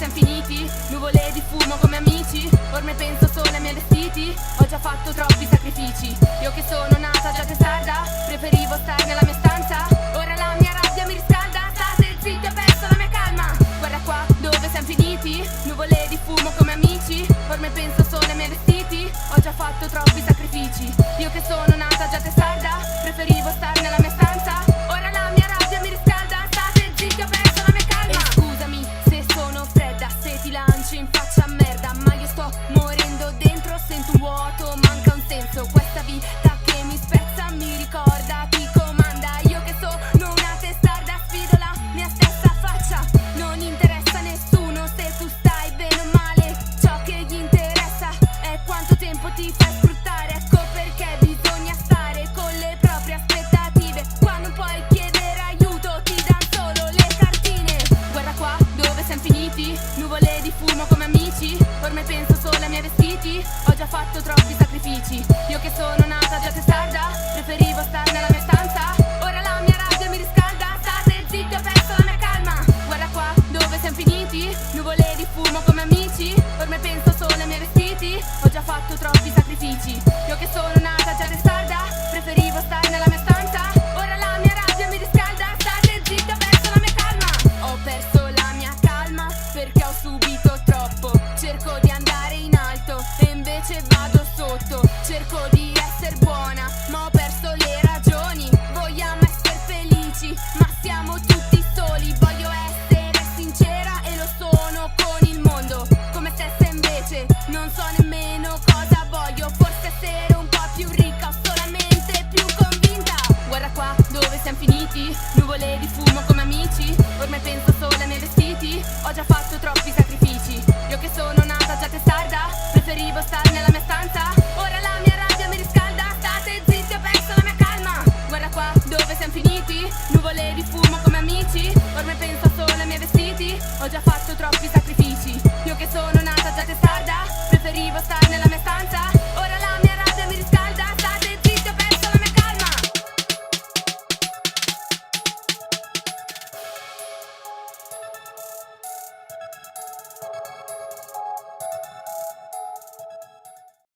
siamo finiti? Nuvole di fumo come amici. Ormai penso solo ai miei vestiti. Ho già fatto troppi sacrifici. Io che sono nata già testarda, preferivo stare nella mia stanza. Ora la mia rabbia mi riscalda. State zitti, ho perso la mia calma. Guarda qua dove siamo finiti? Nuvole di fumo come amici. Ormai penso solo ai miei vestiti. Ho già fatto troppi sacrifici. Io che sono nata già testarda, preferivo stare nella mia stanza. Ora la mia rabbia mi riscalda. State zitti, ho perso la mia calma. E scusami se sono fredda, se ti lancio in faccia merda, ma io sto morendo dentro, sento un vuoto, manca un senso. Questa vita che mi spezza mi ricorda chi comanda. Io che sono una testarda, sfido la mia stessa faccia. Non interessa a nessuno se tu stai bene o male. Ciò che gli interessa è quanto tempo ti fai sfruttare. Ecco perché bisogna stare con le proprie aspettative. Quando puoi chiedere aiuto ti dan solo le cartine. Guarda qua dove siamo finiti? Nuvole di fumo come amici. Ormai penso solo ai miei vestiti. Ho già fatto troppi sacrifici. Io che sono nata già testarda, preferivo stare nella mia stanza. Ora la mia rabbia mi riscalda. State zitti, ho perso la mia calma. Guarda qua dove siamo finiti? Nuvole di fumo come amici. Ormai penso solo ai miei vestiti. Ho già fatto troppi sacrifici. Io che sono nata già testarda, preferivo stare nella mia stanza. Ora la mia rabbia mi riscalda. State zitti, ho perso la mia calma. Ho perso la mia calma perché ho subito troppo. Cerco di andare in alto e invece vado sotto. Cerco di essere buona ma ho perso le ragioni. Vogliamo essere felici ma siamo tutti soli. Voglio essere sincera e lo sono con il mondo. Come stessa invece non so nemmeno cosa voglio. Forse essere un po' più ricca o solamente più convinta. Guarda qua dove siamo finiti? Nuvole di fumo come amici. Ormai penso solo ai miei vestiti. Ho già fatto troppi sacrifici. Io che sono nata già testarda, preferivo stare nella mia stanza. Ora la mia rabbia mi riscalda. State zitti, ho perso la mia calma. Guarda qua dove siamo finiti? Nuvole di fumo